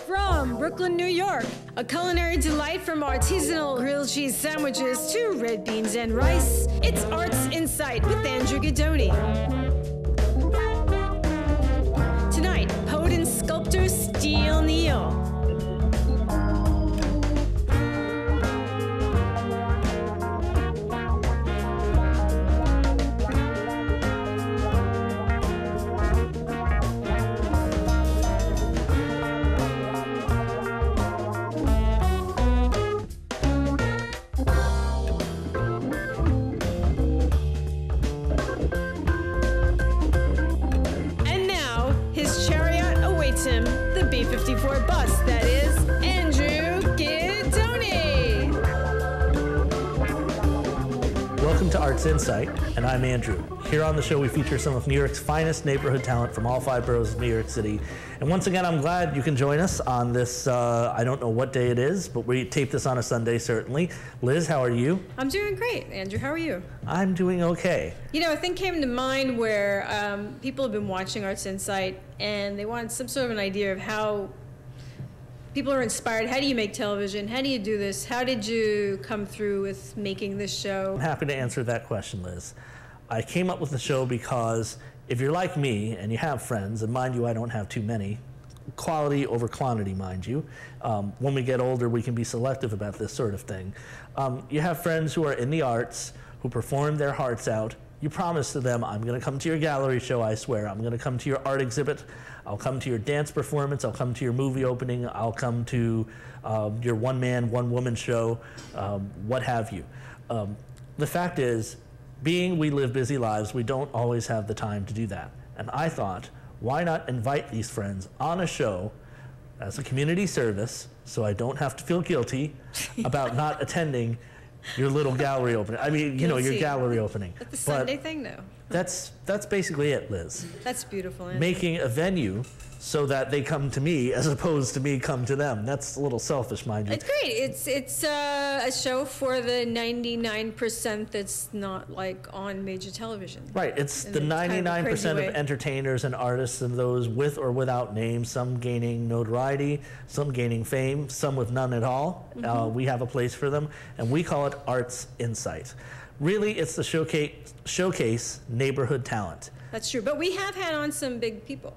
from Brooklyn, New York. A culinary delight from artisanal grilled cheese sandwiches to red beans and rice. It's Arts Insight with Andrew Guidoni. Tonight, poet and sculptor Steel Neal. The B-54 bus, that is Andrew Guidoni. Welcome to Arts Insight, and I'm Andrew. Here on the show, we feature some of New York's finest neighborhood talent from all 5 boroughs of New York City. And once again, I'm glad you can join us on this, I don't know what day it is, but we tape this on a Sunday, certainly. Liz, how are you? I'm doing great. Andrew, how are you? I'm doing okay. You know, a thing came to mind where people have been watching Arts Insight, and they want some sort of an idea of how people are inspired. How do you make television? How do you do this? How did you come through with making this show? I'm happy to answer that question, Liz. I came up with the show because if you're like me and you have friends, and mind you, I don't have too many, quality over quantity, mind you. When we get older, we can be selective about this sort of thing. You have friends who are in the arts, who perform their hearts out. You promise to them, I'm going to come to your gallery show, I swear. I'm going to come to your art exhibit. I'll come to your dance performance. I'll come to your movie opening. I'll come to your one-man, one-woman show, what have you. The fact is, being we live busy lives, we don't always have the time to do that. And I thought, why not invite these friends on a show as a community service so I don't have to feel guilty about not attending your little gallery opening. I mean, you know, your gallery opening. But the Sunday thing, no. That's basically it, Liz. That's beautiful. Andrew. Making a venue so that they come to me as opposed to me come to them. That's a little selfish, mind you. It's great. It's a show for the 99% that's not like on major television. Right. It's the 99% of entertainers and artists, and those with or without names, some gaining notoriety, some gaining fame, some with none at all. Mm-hmm. We have a place for them, and we call it Arts Insight. Really, it's the showcase neighborhood talent. That's true. But we have had on some big people.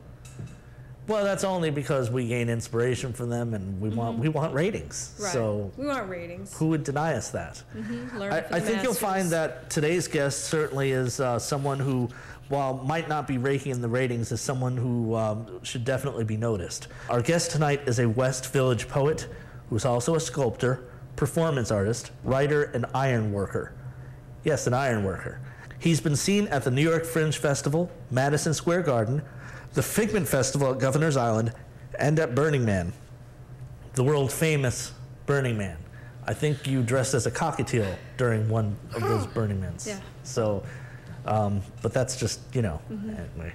Well, that's only because we gain inspiration from them, and we want ratings. Right. So we want ratings. Who would deny us that? I think you'll find that today's guest certainly is someone who, while might not be raking in the ratings, is someone who should definitely be noticed. Our guest tonight is a West Village poet who's also a sculptor, performance artist, writer, and ironworker. Yes, an ironworker. He's been seen at the New York Fringe Festival, Madison Square Garden, the Figment Festival at Governor's Island, and at Burning Man, the world-famous Burning Man. I think you dressed as a cockatiel during one of those Burning Mans. Yeah. So, but that's just, you know, anyway,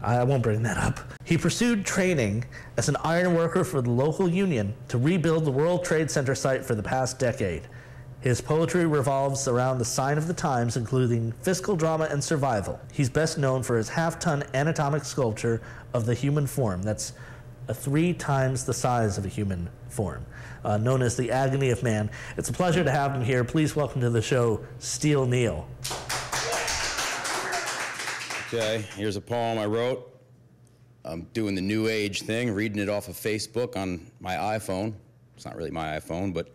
I won't bring that up. He pursued training as an ironworker for the local union to rebuild the World Trade Center site for the past decade. His poetry revolves around the sign of the times, including fiscal drama and survival. He's best known for his half-ton anatomic sculpture of the human form. That's 3 times the size of a human form, known as the agony of man. It's a pleasure to have him here. Please welcome to the show, Steel Neal. Okay, here's a poem I wrote. I'm doing the new age thing, reading it off of Facebook on my iPhone. It's not really my iPhone, but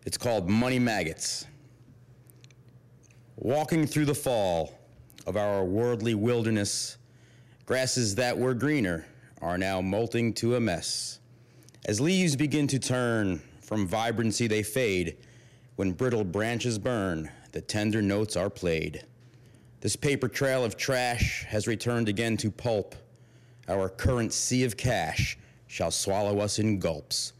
it's called Money Maggots. Walking through the fall of our worldly wilderness, grasses that were greener are now molting to a mess. As leaves begin to turn, from vibrancy they fade. When brittle branches burn, the tender notes are played. This paper trail of trash has returned again to pulp. Our current sea of cash shall swallow us in gulps.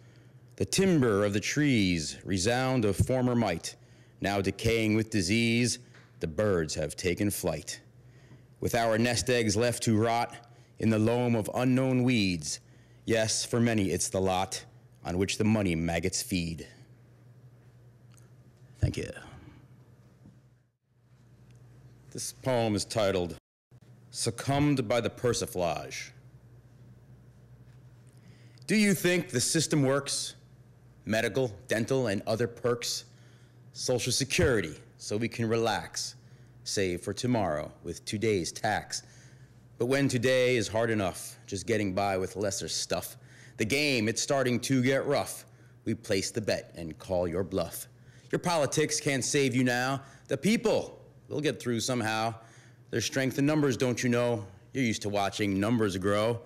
The timber of the trees resound of former might. Now decaying with disease, the birds have taken flight. With our nest eggs left to rot in the loam of unknown weeds, yes, for many it's the lot on which the money maggots feed. Thank you. This poem is titled, Succumbed by the Persiflage. Do you think the system works? Medical, dental, and other perks? Social Security, so we can relax, save for tomorrow with today's tax. But when today is hard enough, just getting by with lesser stuff, the game, it's starting to get rough. We place the bet and call your bluff. Your politics can't save you now. The people, they'll get through somehow. There's strength in numbers, don't you know? You're used to watching numbers grow.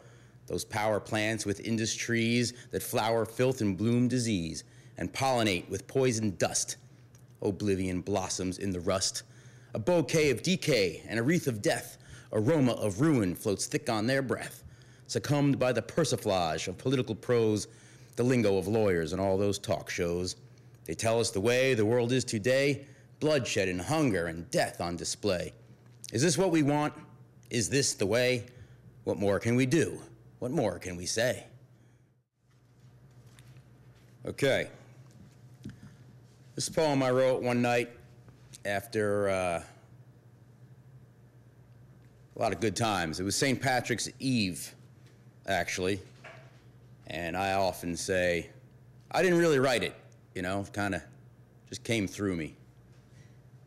Those power plants with industries that flower filth and bloom disease and pollinate with poison dust. Oblivion blossoms in the rust. A bouquet of decay and a wreath of death. Aroma of ruin floats thick on their breath. Succumbed by the persiflage of political prose, the lingo of lawyers and all those talk shows. They tell us the way the world is today, bloodshed and hunger and death on display. Is this what we want? Is this the way? What more can we do? What more can we say? Okay. This poem I wrote one night after a lot of good times. It was St. Patrick's Eve, actually. And I often say, I didn't really write it, you know, kind of just came through me.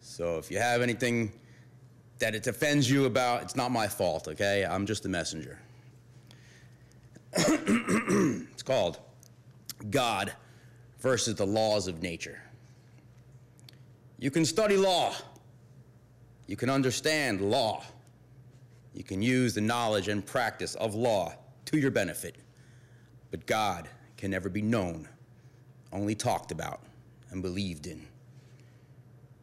So if you have anything that it offends you about, it's not my fault, okay? I'm just a messenger. It's called God versus the Laws of Nature. You can study law. You can understand law. You can use the knowledge and practice of law to your benefit. But God can never be known, only talked about and believed in.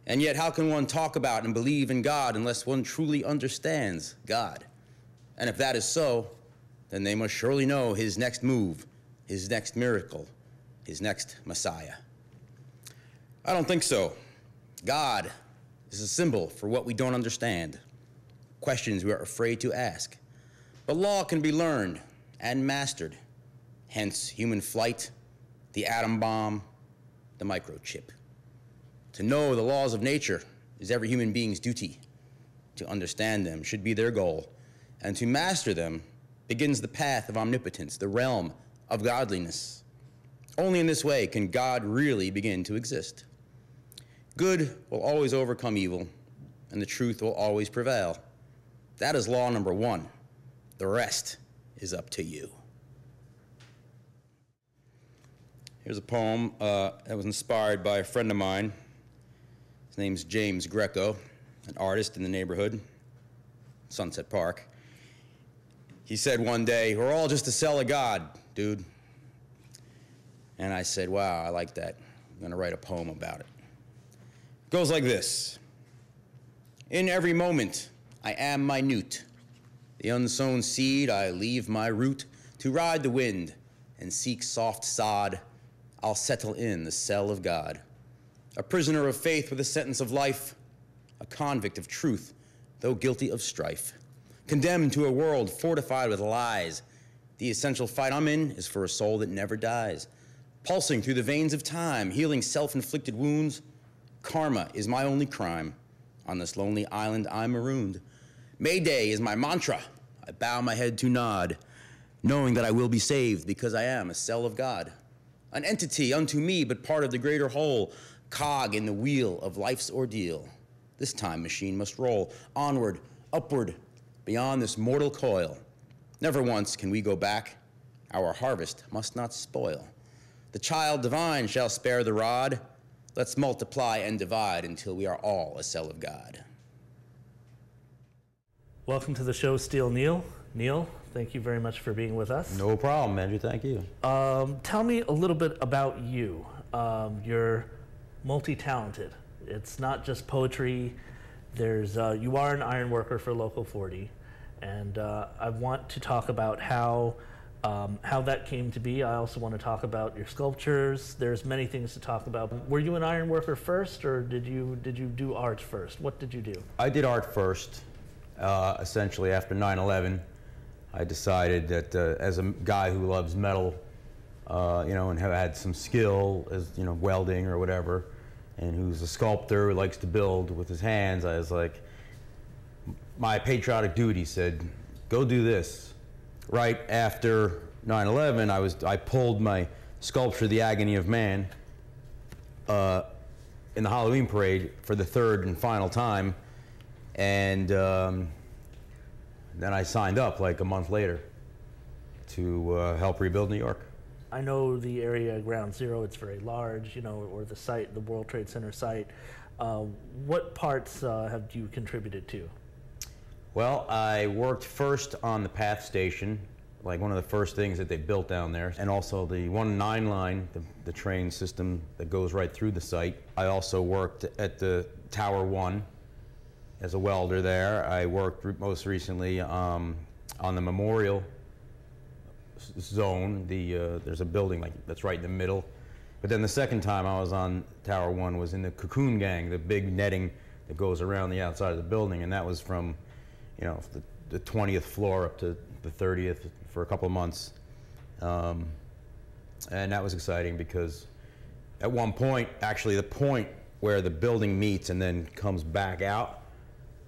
And yet, how can one talk about and believe in God unless one truly understands God? And if that is so, then they must surely know his next move, his next miracle, his next Messiah. I don't think so. God is a symbol for what we don't understand, questions we are afraid to ask. But law can be learned and mastered, hence human flight, the atom bomb, the microchip. To know the laws of nature is every human being's duty. To understand them should be their goal, and to master them begins the path of omnipotence, the realm of godliness. Only in this way can God really begin to exist. Good will always overcome evil, and the truth will always prevail. That is law number one. The rest is up to you. Here's a poem that was inspired by a friend of mine. His name's James Greco, an artist in the neighborhood, Sunset Park. He said one day, "We're all just a cell of God, dude." And I said, wow, I like that. I'm gonna write a poem about it. It goes like this. In every moment, I am minute. The unsown seed, I leave my root to ride the wind and seek soft sod. I'll settle in the cell of God. A prisoner of faith with a sentence of life, a convict of truth, though guilty of strife. Condemned to a world fortified with lies. The essential fight I'm in is for a soul that never dies. Pulsing through the veins of time, healing self-inflicted wounds. Karma is my only crime. On this lonely island, I'm marooned. Mayday is my mantra. I bow my head to nod, knowing that I will be saved because I am a cell of God. An entity unto me, but part of the greater whole. Cog in the wheel of life's ordeal. This time machine must roll onward, upward, beyond this mortal coil. Never once can we go back. Our harvest must not spoil. The child divine shall spare the rod. Let's multiply and divide until we are all a cell of God. Welcome to the show, Steel Neal. Neal, thank you very much for being with us. No problem, Andrew. Thank you. Tell me a little bit about you. You're multi-talented. It's not just poetry. You are an ironworker for Local 40, and I want to talk about how that came to be. I also want to talk about your sculptures. There's many things to talk about. Were you an ironworker first, or did you do art first? What did you do? I did art first. Essentially, after 9/11, I decided that as a guy who loves metal, and have had some skill as welding or whatever, and who's a sculptor who likes to build with his hands, I was like, my patriotic duty said, go do this. Right after 9/11, I pulled my sculpture, The Agony of Man, in the Halloween parade for the third and final time, and then I signed up like a month later to help rebuild New York. I know the area Ground Zero, it's very large, you know, or the site, the World Trade Center site. What parts have you contributed to? Well, I worked first on the PATH station, like one of the first things that they built down there, and also the 1-9 line, the train system that goes right through the site. I also worked at the Tower 1 as a welder there. I worked most recently on the Memorial Zone. There's a building that's right in the middle. But then the second time I was on Tower 1 was in the Cocoon Gang, the big netting that goes around the outside of the building, and that was from, you know, the 20th floor up to the 30th for a couple of months. And that was exciting because at one point, actually the point where the building meets and then comes back out,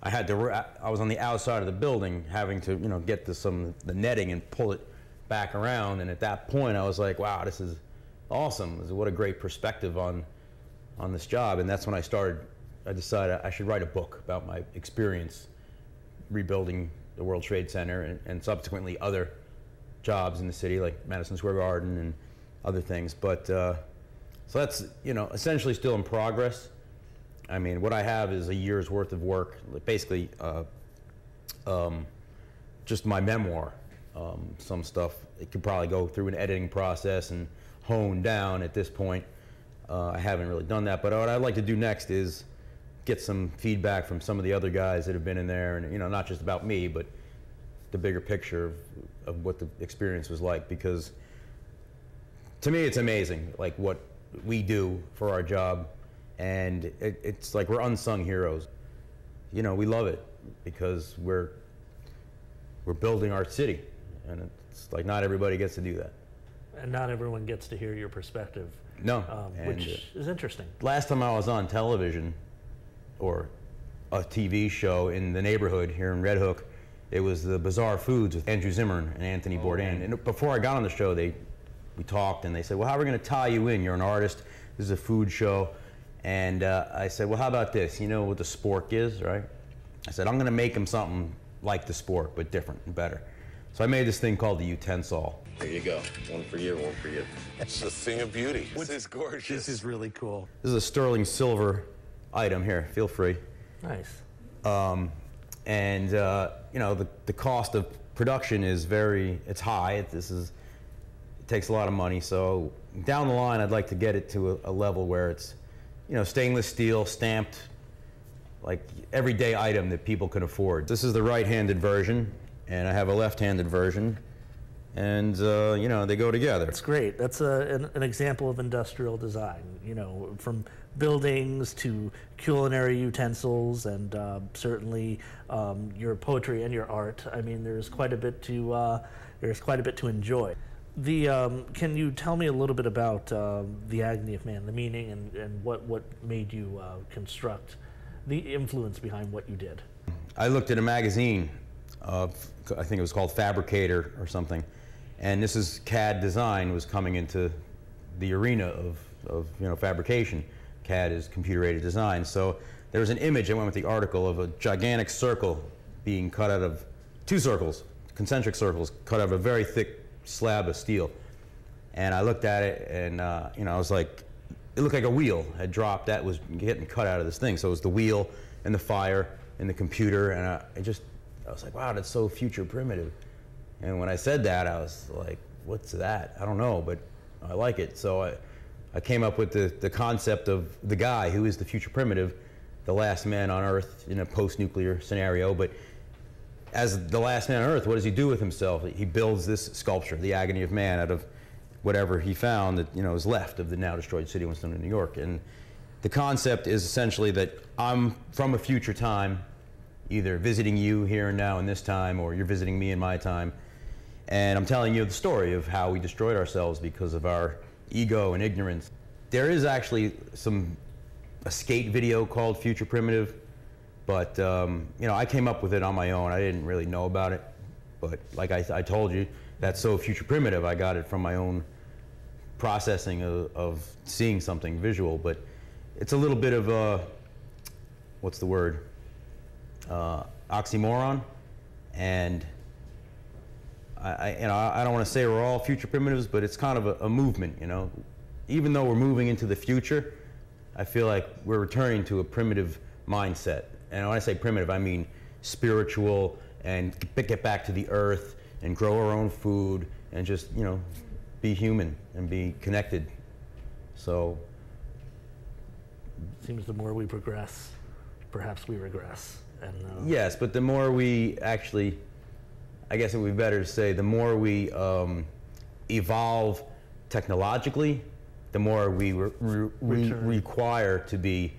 I was on the outside of the building having to, you know, get to the netting and pull it back around, and at that point I was like, wow, this is awesome. What a great perspective on this job. And that's when I decided I should write a book about my experience rebuilding the World Trade Center and subsequently other jobs in the city like Madison Square Garden and other things. But so that's, you know, essentially still in progress. I mean, what I have is a year's worth of work, basically just my memoir. Some stuff, it could probably go through an editing process and hone down at this point. I haven't really done that, but what I'd like to do next is get some feedback from some of the other guys that have been in there, and, you know, not just about me, but the bigger picture of what the experience was like, because to me it's amazing, like what we do for our job, and it's like we're unsung heroes. You know, we love it because we're building our city. And it's like not everybody gets to do that. And not everyone gets to hear your perspective. No. Which is interesting. Last time I was on television or a TV show in the neighborhood here in Red Hook, it was the Bizarre Foods with Andrew Zimmern and Anthony Bourdain. And before I got on the show, we talked and they said, well, how are we going to tie you in? You're an artist. This is a food show. And I said, well, how about this? You know what the spork is, right? I said, I'm going to make him something like the spork, but different and better. So I made this thing called the utensil. There you go. One for you, one for you. It's a thing of beauty. This is gorgeous. This is really cool. This is a sterling silver item here. Feel free. Nice. And you know, the cost of production is it's high. It takes a lot of money. So down the line, I'd like to get it to a level where it's, you know, stainless steel, stamped, like everyday item that people can afford. This is the right-handed version, and I have a left-handed version, and you know, they go together. That's great. That's an example of industrial design, you know, from buildings to culinary utensils, and certainly your poetry and your art. I mean, there's quite a bit to enjoy. Can you tell me a little bit about The Agony of Man, the meaning, and what made you construct the influence behind what you did? I looked at a magazine, I think it was called Fabricator or something, and this is CAD design was coming into the arena of you know, fabrication. CAD is computer-aided design. So there was an image, I went with the article, of a gigantic circle being cut out of two circles, concentric circles, cut out of a very thick slab of steel. And I looked at it, and you know, I was like, it looked like a wheel had dropped that was getting cut out of this thing. So it was the wheel and the fire and the computer, and I was like, wow, that's so future primitive. And when I said that, I was like, what's that? I don't know, but I like it. So I came up with the concept of the guy who is the future primitive, the last man on Earth in a post-nuclear scenario. But as the last man on Earth, what does he do with himself? He builds this sculpture, The Agony of Man, out of whatever he found that, you know, is left of the now destroyed city of Winston, New York. And the concept is essentially that I'm from a future time, either visiting you here and now in this time, or you're visiting me in my time, and I'm telling you the story of how we destroyed ourselves because of our ego and ignorance. There is actually a skate video called Future Primitive, but you know, I came up with it on my own. I didn't really know about it, but like I told you, that's so future primitive. I got it from my own processing of seeing something visual, but it's a little bit of a, what's the word, oxymoron. And I don't want to say we're all future primitives, but it's kind of a movement, you know. Even though we're moving into the future, I feel like we're returning to a primitive mindset. And when I say primitive, I mean spiritual, and get back to the earth and grow our own food and just, you know, be human and be connected. So Seems the more we progress, perhaps we regress. And yes, but the more we actually, I guess it would be better to say, the more we evolve technologically, the more we require to be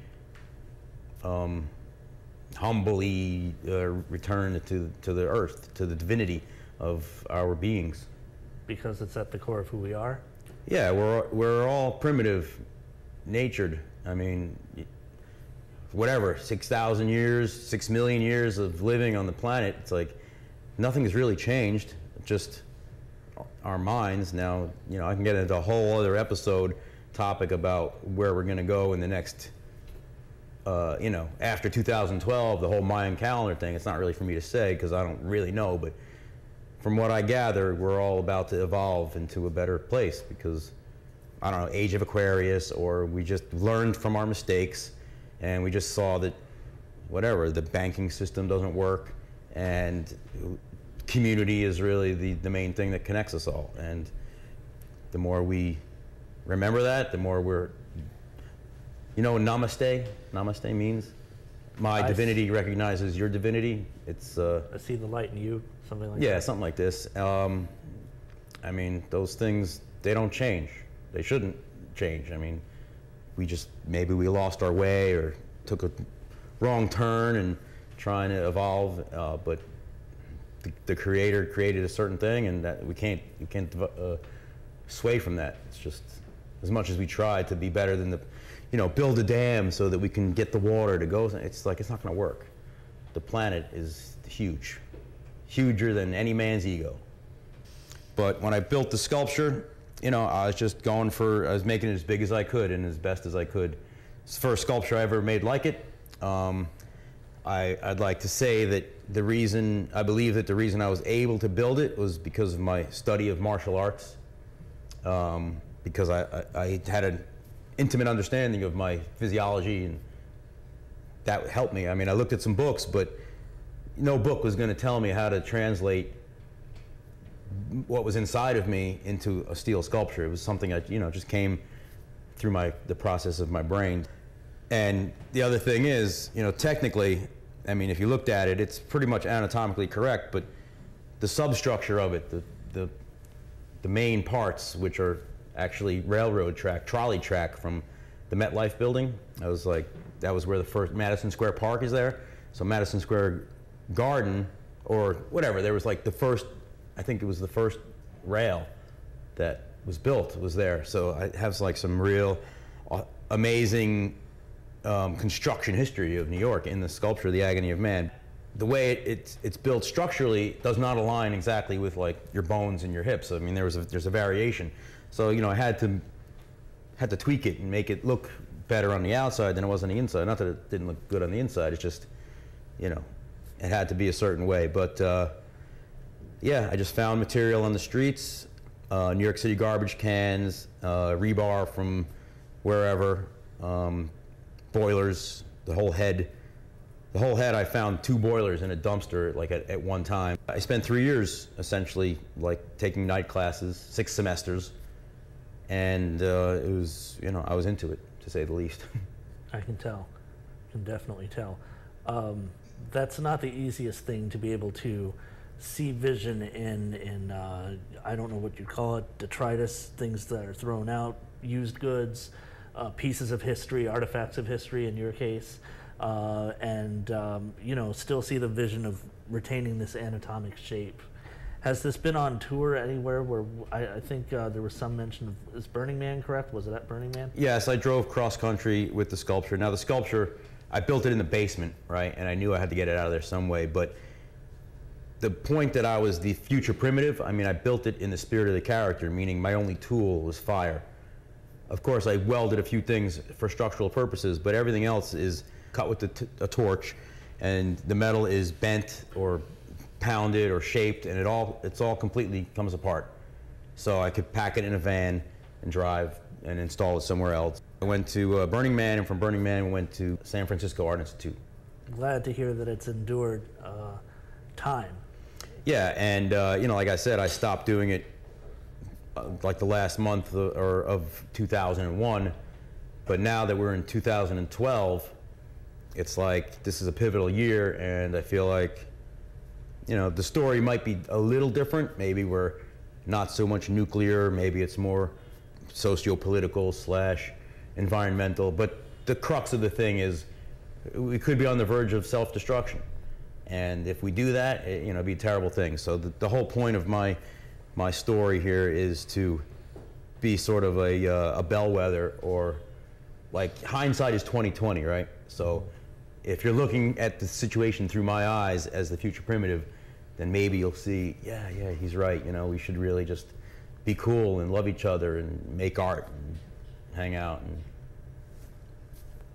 humbly return to the earth, to the divinity of our beings. because it's at the core of who we are. Yeah, we're all primitive natured. I mean, whatever, 6,000 years, 6 million years of living on the planet, it's like nothing has really changed, just our minds. Now, you know, I can get into a whole other episode topic about where we're going to go in the next, you know, after 2012, the whole Mayan calendar thing. It's not really for me to say because I don't really know, but from what I gather, we're all about to evolve into a better place because, I don't know, age of Aquarius, or we just learned from our mistakes and we just saw that, whatever, the banking system doesn't work and community is really the main thing that connects us all. And the more we remember that, the more we're, you know what namaste means? My divinity recognizes your divinity. It's I see the light in you, something like that. Yeah, something like this. I mean, those things, they don't change. They shouldn't change. I mean, maybe we lost our way or took a wrong turn and trying to evolve, but the creator created a certain thing, and that we can't sway from that. It's just, as much as we try to be better than build a dam so that we can get the water to go, it's like, it's not going to work. The planet is huge, huger than any man's ego. But when I built the sculpture, you know, I was making it as big as I could and as best as I could. It's the first sculpture I ever made like it. I'd like to say that I believe that the reason I was able to build it was because of my study of martial arts. Because I had an intimate understanding of my physiology, and that helped me. I mean, I looked at some books, but no book was going to tell me how to translate what was inside of me into a steel sculpture. It was something that, just came through the process of my brain. And the other thing is, technically, I mean, if you looked at it, it's pretty much anatomically correct, but the substructure of it, the main parts, which are actually railroad track, trolley track from the MetLife building. That was where the first Madison Square Park is there. So Madison Square Garden, or whatever, there was like I think it was the first rail that was built was there. So it has like some real amazing construction history of New York in the sculpture, The Agony of Man. The way it's built structurally does not align exactly with like your bones and your hips. I mean, there's a variation. So, I had to tweak it and make it look better on the outside than it was on the inside. Not that it didn't look good on the inside, it's just, it had to be a certain way. But yeah, I just found material on the streets, New York City garbage cans, rebar from wherever, boilers, the whole head. The whole head, I found 2 boilers in a dumpster like at one time. I spent 3 years essentially like taking night classes, 6 semesters. And it was, I was into it, to say the least. I can tell. I can definitely tell. That's not the easiest thing to be able to see vision in I don't know what you call it, detritus, things that are thrown out, used goods, pieces of history, artifacts of history in your case, and still see the vision of retaining this anatomic shape. Has this been on tour anywhere where I think there was some mention of, is Burning Man correct? Was it at Burning Man? Yes, I drove cross country with the sculpture. Now the sculpture, I built it in the basement, right? And I knew I had to get it out of there some way, but the point that I was the future primitive, I mean, I built it in the spirit of the character, meaning my only tool was fire. Of course, I welded a few things for structural purposes, but everything else is cut with a torch, and the metal is bent or pounded or shaped, and it's all completely comes apart. So I could pack it in a van and drive and install it somewhere else. I went to Burning Man, and from Burning Man we went to San Francisco Art Institute. Glad to hear that it's endured time. Yeah, and you know, like I said, I stopped doing it like the last month of 2001, but now that we're in 2012, it's like this is a pivotal year, and I feel like, you know, the story might be a little different. Maybe we're not so much nuclear, maybe it's more socio-political / environmental, but the crux of the thing is we could be on the verge of self-destruction. And if we do that, you know, it'd be a terrible thing. So the whole point of my story here is to be sort of a bellwether, or like hindsight is 20/20, right? So if you're looking at the situation through my eyes as the future primitive, then maybe you'll see, yeah, he's right. You know, we should really just be cool and love each other and make art and hang out. And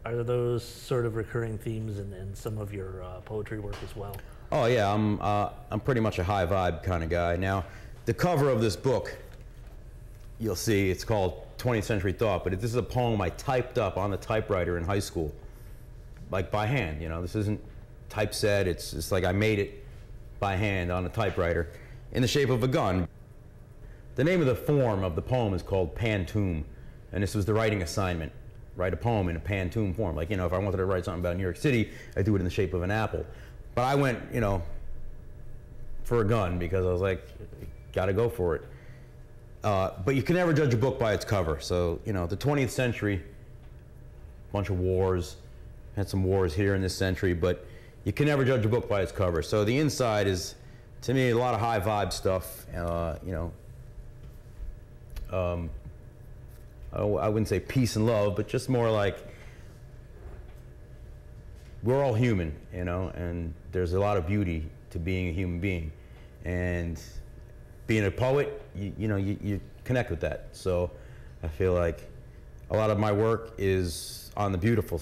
are those sort of recurring themes in some of your poetry work as well? Oh yeah, I'm pretty much a high vibe kind of guy. Now, the cover of this book, you'll see it's called 20th Century Thought, but this is a poem I typed up on the typewriter in high school, like by hand. You know, this isn't typeset. It's just like I made it by hand on a typewriter in the shape of a gun. The name of the form of the poem is called pantoum, and this was the writing assignment. Write a poem in a pantoum form. Like, you know, if I wanted to write something about New York City, I'd do it in the shape of an apple. But I went, you know, for a gun because I was like, gotta go for it. But you can never judge a book by its cover. So, you know, the 20th century, bunch of wars, had some wars here in this century, but you can never judge a book by its cover. So the inside is, to me, a lot of high vibe stuff, you know. I wouldn't say peace and love, but just more like we're all human, you know, and there's a lot of beauty to being a human being. And being a poet, you know, you connect with that. So I feel like a lot of my work is on the beautiful,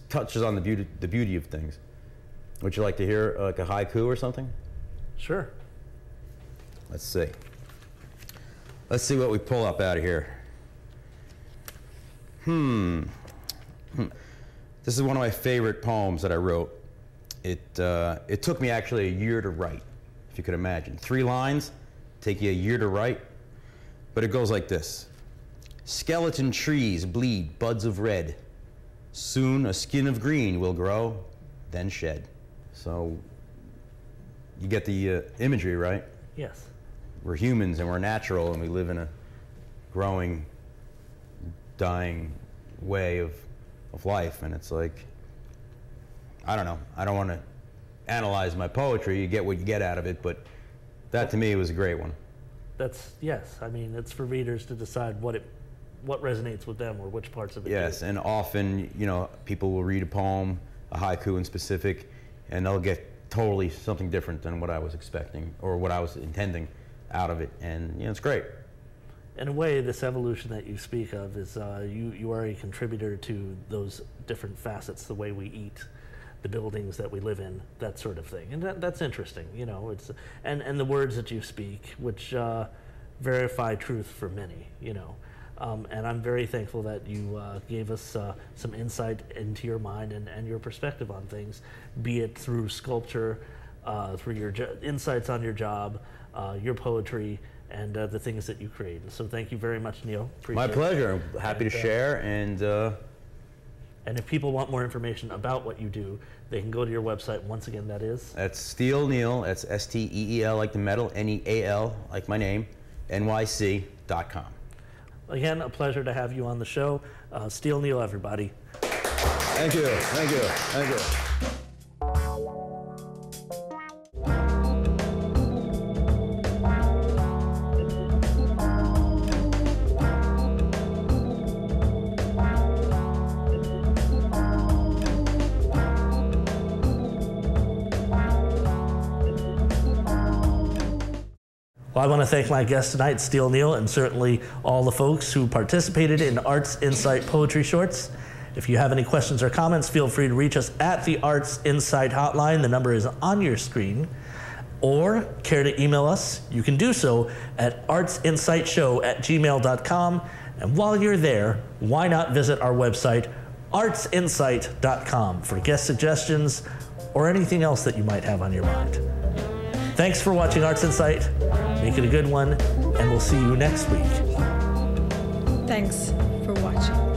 touches on the beauty of things. Would you like to hear like a haiku or something? Sure. Let's see. Let's see what we pull up out of here. This is one of my favorite poems that I wrote. It took me actually a year to write, if you could imagine. 3 lines, take you a year to write. But it goes like this. Skeleton trees bleed buds of red. Soon a skin of green will grow, then shed. So you get the imagery, right? Yes. We're humans and we're natural and we live in a growing, dying way of life, and it's like, I don't know, I don't want to analyze my poetry. You get what you get out of it, but that to me was a great one. That's, yes, I mean, it's for readers to decide what resonates with them or which parts of it. Yes, and often, you know, people will read a poem, a haiku in specific, and they'll get totally something different than what I was expecting or what I was intending out of it, and you know, it's great. In a way, this evolution that you speak of is you are a contributor to those different facets, the way we eat, the buildings that we live in, that sort of thing, and that's interesting. You know, it's and the words that you speak, which verify truth for many. You know, and I'm very thankful that you gave us some insight into your mind and your perspective on things, be it through sculpture, through your insights on your job, your poetry, and the things that you create. So thank you very much, Neal. My pleasure. I'm happy to share. And if people want more information about what you do, they can go to your website. Once again, that is? That's Steel Neal. That's S-T-E-E-L, like the metal, N-E-A-L, like my name, NYC.com. Again, a pleasure to have you on the show. Steel Neal, everybody. Thank you. Thank you. Thank you. Well, I want to thank my guest tonight, Steel Neal, and certainly all the folks who participated in Arts Insight Poetry Shorts. If you have any questions or comments, feel free to reach us at the Arts Insight hotline. The number is on your screen. Or care to email us, you can do so at artsinsightshow@gmail.com. And while you're there, why not visit our website, artsinsight.com, for guest suggestions or anything else that you might have on your mind. Thanks for watching Arts Insight. Make it a good one, and we'll see you next week. Thanks for watching.